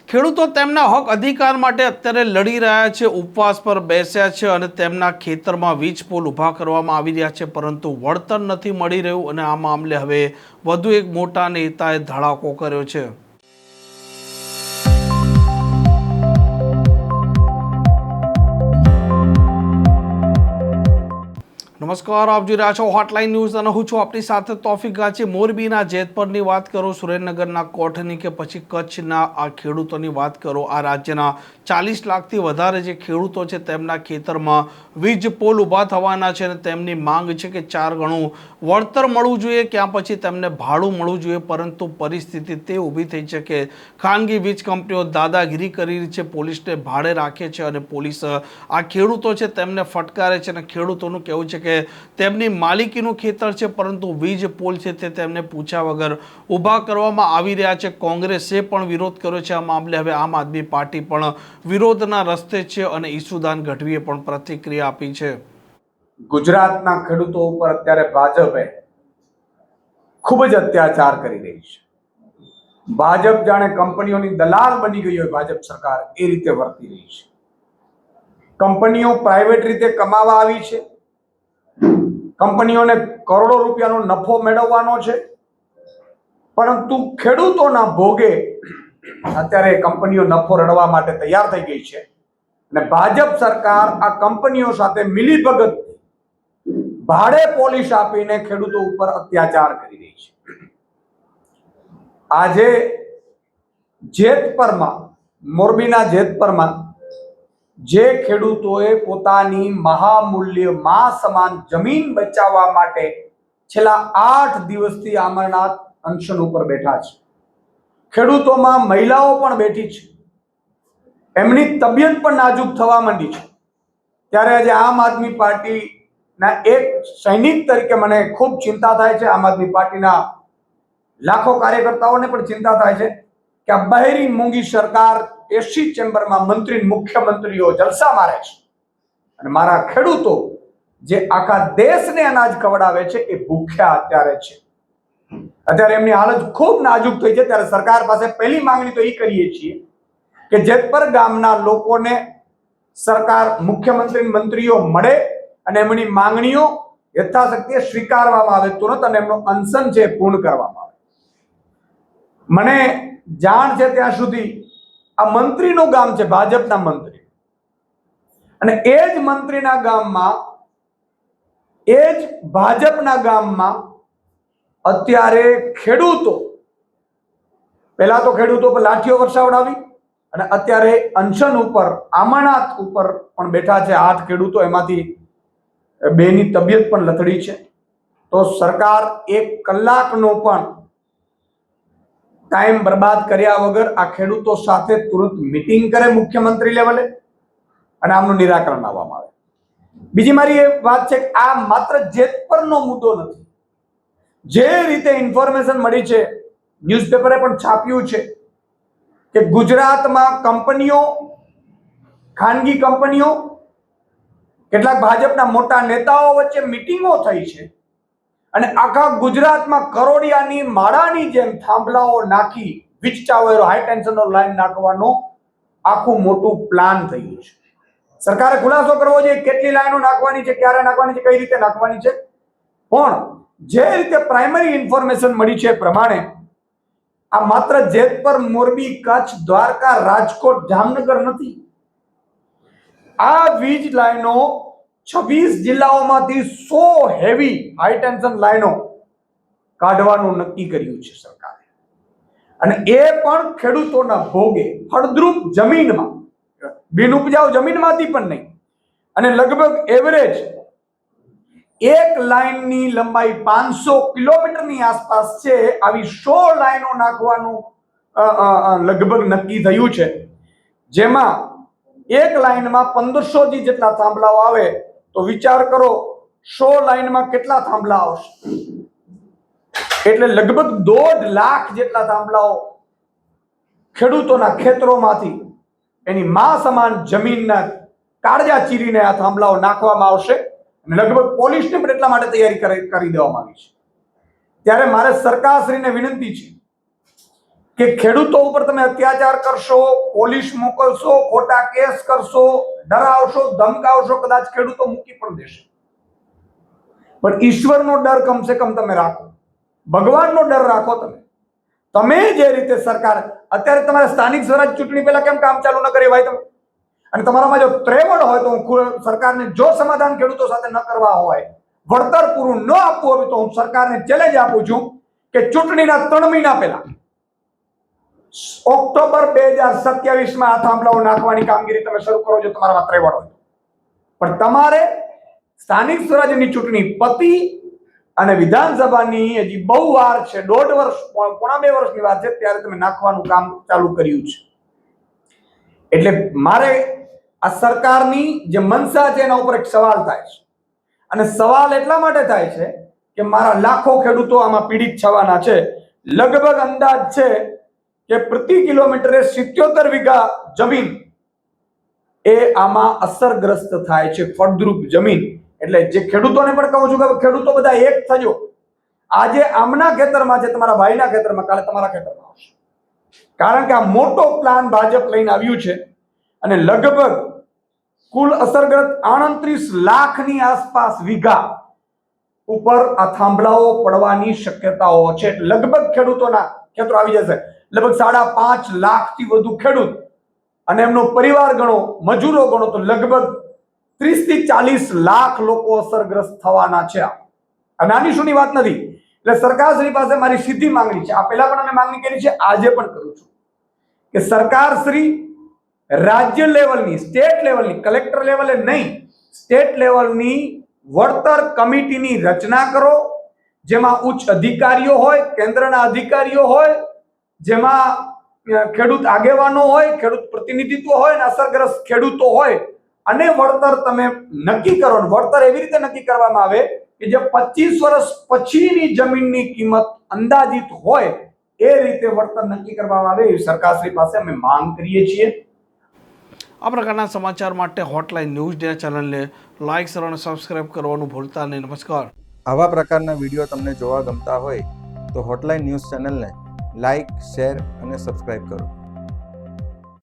ખેડૂતો તેમના હક અધિકાર માટે અત્યારે લડી રહ્યા છે, ઉપવાસ પર બેસ્યા છે અને તેમના ખેતરમાં વીજ પોલ ઊભા કરવામાં આવી રહ્યા છે, પરંતુ વળતર નથી મળી રહ્યું અને આ મામલે હવે વધુ એક મોટા નેતાએ ધડાકો કર્યો છે। નમસ્કાર, આપ જોઈ રહ્યા છો હોટલાઇન ન્યૂઝ અને હું છું આપની સાથે તોફિક ગાચી। મોરબીના જેતપરની વાત કરો, સુરેન્દ્રનગરના કોઠની કે પછી કચ્છના આ ખેડૂતોની વાત કરો, આ રાજ્યના 40 લાખથી વધારે જે ખેડૂતો છે તેમના ખેતરમાં વીજ પોલ ઊભા થવાના છે અને તેમની માંગ છે કે 4 ગણું વળતર મળવું જોઈએ, ક્યાં પછી તેમને ભાડું મળવું જોઈએ, પરંતુ પરિસ્થિતિ તે ઊભી થઈ છે કે ખાનગી વીજ કંપનીઓ દાદાગીરી કરી રહી છે, પોલીસને ભાડે રાખે છે અને પોલીસ આ ખેડૂતો છે તેમને ફટકારે છે અને ખેડૂતોનું કહેવું છે કે તેમની માલિકીનું ખેતર છે પરંતુ વીજ પોલ છે તે તેમને પૂછ્યા વગર ઊભા કરવામાં આવી રહ્યા છે। કોંગ્રેસે પણ વિરોધ કર્યો છે આ મામલે। હવે આમ આદમી પાર્ટી પણ વિરોધના રસ્તે છે અને ઈસુદાન ગઢવીએ પણ પ્રતિક્રિયા આપી છે। ગુજરાતના ખેડૂતો ઉપર અત્યારે ભાજપે ખૂબ જ અત્યાચાર કરી રહી છે। ભાજપ જાણે કંપનીઓની દલાલ બની ગઈ હોય, ભાજપ સરકાર એ રીતે વર્તી રહી છે। કંપનીઓ પ્રાઇવેટ રીતે કમાવા આવી છે, કંપનીઓને કરોડો રૂપિયાનો નફો મેળવવાનો છે, પરંતુ ખેડૂતોના ભોગે અત્યારે કંપનીઓ નફો રડવા માટે તૈયાર થઈ ગઈ છે અને ભાજપ સરકાર આ કંપનીઓ સાથે મિલીભગત ભાડે પોલીસ આપીને ખેડૂતો ઉપર અત્યાચાર કરી રહી છે। આજે જેતપરમાં, મોરબીના જેતપરમાં જે ખેડૂતોએ પોતાની મહામૂલ્ય માં સમાન જમીન બચાવવા માટે છેલ્લા 8 દિવસથી અમરનાથ અનશન ઉપર બેઠા છે, ખેડૂતોમાં મહિલાઓ પણ બેઠી છે, એમની તબિયત પણ નાજુક થવા માંડી છે, ત્યારે આજે આમ આદમી પાર્ટીના એક સૈનિક તરીકે મને ખૂબ ચિંતા થાય છે। આમ આદમી પાર્ટીના લાખો કાર્યકર્તાઓને પણ ચિંતા થાય છે કે આ બહેરી મૂંગી સરકાર એસી ચેમ્બરમાં મંત્રી મુખ્યમંત્રીઓ જલસા મારે છે અને મારા ખેડૂતો જે આખા દેશને અનાજ ખવડાવે છે એ ભૂખ્યા અત્યારે છે। અત્યારે એમની હાલત ખૂબ નાજુક થઈ છે। ત્યારે સરકાર પાસે પહેલી માંગણી તો એ કરીએ છીએ કે જેતપર ગામના લોકોને સરકાર, મુખ્યમંત્રી, મંત્રીઓ મળે અને એમની માંગણીઓ યથાશક્તિ સ્વીકારવામાં આવે તુરંત અને એમનો અનશન છે પૂર્ણ કરવામાં આવે। મને જાણ છે ત્યાં સુધી આ મંત્રીનું ગામ છે, ભાજપના મંત્રી, અને એ જ મંત્રીના ગામમાં, એ જ ભાજપના ગામમાં અત્યારે ખેડૂતો, પહેલા તો ખેડૂતો પર લાઠીઓ વરસાવડાવી અને અત્યારે અનશન ઉપર, અમરનાથ ઉપર પણ બેઠા છે 8 ખેડૂતો, એમાંથી 2ની તબિયત પણ લથડી છે। તો સરકાર 1 કલાકનો પણ ટાઈમ બરબાદ કર્યા વગર આ ખેડૂતો સાથે તુરંત મીટિંગ કરે મુખ્યમંત્રી લેવલે અને આમનું નિરાકરણ લાવવામાં આવે। બીજી મારી એ વાત છે કે આ માત્ર જેતપરનો મુદ્દો નથી। જે રીતે ઇન્ફોર્મેશન મળી છે, ન્યૂઝપેપરે પણ છાપ્યું છે કે ગુજરાતમાં કંપનીઓ, ખાનગી કંપનીઓ, કેટલાક ભાજપના મોટા નેતાઓ વચ્ચે મીટિંગો થઈ છે અને આખા ગુજરાતમાં કરોડિયાની માળાની જેમ થાંભલાઓ નાખી વીજ ટાવર, હાઈ ટેન્શનનો લાઈન નાખવાનો આખું મોટું પ્લાન થયું છે। સરકારે ખુલાસો કરવો જોઈએ કેટલી લાઈનો નાખવાની છે, ક્યારે નાખવાની છે, કઈ રીતે નાખવાની છે, પણ જે રીતે પ્રાઇમરી ઇન્ફોર્મેશન મળી છે પ્રમાણે આ માત્ર જેતપર, મોરબી, કચ્છ, દ્વારકા, રાજકોટ, જામનગર નથી। આ વીજ લાઈનો 26 જિલ્લાઓમાંથી 100 હેવી હાઈ ટેન્શન લાઈનો કાઢવાનું નક્કી કર્યું છે સરકારે, અને એ પણ ખેડૂતોના ભોગે, ફળદ્રુપ જમીનમાં, બિનઉપજાઉ જમીનમાંથી પણ નહીં, અને લગભગ એવરેજ એક લાઈનની લંબાઈ 500 કિલોમીટરની આસપાસ છે। આવી 100 લાઈનો નાખવાનું લગભગ નક્કી થયું છે, જેમાં એક લાઈનમાં 1500 જેટલા થાંભલાઓ આવે તો વિચાર કરો 100 લાઈનમાં કેટલા થાંભલા આવશે, એટલે લગભગ 1.5 લાખ જેટલા થાંભલાઓ ખેડૂતોના ખેતરોમાંથી એની માં સમાન જમીનના કાળજા ચીરીને આ થાંભલાઓ નાખવામાં આવશે અને લગભગ પોલીસને પણ એટલા માટે તૈયારી કરી દેવામાં આવી છે। ત્યારે મારે સરકારશ્રીને વિનંતી છે કે ખેડૂતો ઉપર તમે અત્યાચાર કરશો, પોલીસ મોકલશો, ખોટા કેસ કરશો, ડરાવશો, ધમકાવશો, કદાચ ખેડૂતો મૂકી પણ દેશે, પણ ઈશ્વરનો ડર કમસે કમ તમે રાખો, ભગવાનનો ડર રાખો. તમે જે રીતે સરકાર અત્યારે તમારે સ્થાનિક સ્વરાજ ચૂંટણી પહેલા કેમ કામ ચાલુ ન કરી ભાઈ તમે? અને તમારામાં જો ત્રેવડ હોય તો હું સરકારને, જો સમાધાન ખેડૂતો સાથે ન કરવા હોય, વળતર પૂરું ન આપવું હોય, તો હું સરકારને ચેલેન્જ આપું છું કે ચૂંટણીના 3 મહિના પહેલા ઓક્ટોબર 2027 આ થાંભલાઓ નાખવાની કામગીરી તમે શરૂ કરો જો તમારામાં ત્રેવડ હોય. પણ તમારે સ્થાનિક સ્વરાજ્યની ચૂંટણી પતી અને વિધાનસભાની હજી બહુ વાર છે, 1.5 વર્ષ, પોણા 2 વર્ષની વાર છે, ત્યારે તમે નાખવાનું કામ ચાલુ કર્યું છે. એટલે મારે આ સરકારની જે મનસા છે એના ઉપર એક સવાલ થાય છે, અને સવાલ એટલા માટે થાય છે કે મારા લાખો ખેડૂતો આમાં પીડિત થવાના છે. લગભગ અંદાજ છે કે પ્રતિ કિલોમીટરે 77 વીઘા જમીન એ આમાં અસરગ્રસ્ત થાય છે, ફળદ્રુપ જમીન. એટલે જે ખેડૂતોને પણ કહું છું કે ખેડૂતો બધા એક થજો. આજે આમના ખેતરમાં છે, તમારા ભાઈના ખેતરમાં, કાલે તમારા ખેતરમાં આવશે, કારણ કે આ મોટો પ્લાન ભાજપ લઈને આવ્યું છે. અને લગભગ કુલ અસરગ્રસ્ત 38 લાખની આસપાસ વીઘા ઉપર આ થાંભલાઓ પડવાની શક્યતાઓ છે. લગભગ ખેડૂતોના ખેતરો આવી જશે. લગભગ 5.5 લાખથી વધુ ખેડૂત અને એમનો પરિવાર ગણો, મજૂરો ગણો, તો લગભગ 30 થી 40 લાખ લોકો અસરગ્રસ્ત થવાના છે. આ નાની શુની વાત નથી. એટલે સરકારશ્રી પાસે મારી સીધી માંગણી છે, આ પહેલા પણ અમે માંગણી કરી છે, આજે પણ કરું છું, કે સરકારશ્રી રાજ્ય લેવલની, સ્ટેટ લેવલની, કલેક્ટર લેવલે નહીં, સ્ટેટ લેવલની વળતર કમિટીની રચના કરો, જેમાં ઉચ્ચ અધિકારીઓ હોય, કેન્દ્રના અધિકારીઓ હોય, જેમાં ખેડૂત આગેવાનો હોય, ખેડૂત પ્રતિનિધિત્વ હોય અને અસરગ્રસ્ત ખેડૂતો હોય, અને વળતર તમે નક્કી કરો. વળતર એવી રીતે નક્કી કરવામાં આવે કે જે 25 વર્ષ પછીની જમીનની કિંમત અંદાજિત હોય એ રીતે વળતર નક્કી કરવામાં આવે. એ સરકારશ્રી પાસે અમે માંગ કરીએ છીએ. આ પ્રકારના સમાચાર માટે હોટલાઇન ન્યૂઝ ડે ચેનલને લાઇક, શેર અને સબસ્ક્રાઇબ કરવાનું ભૂલતા નહીં. નમસ્કાર. આવા પ્રકારના વિડીયો તમને જોવા ગમતા હોય તો હોટલાઇન ન્યૂઝ ચેનલને લાઇક, શેર અને સબસ્ક્રાઇબ કરો.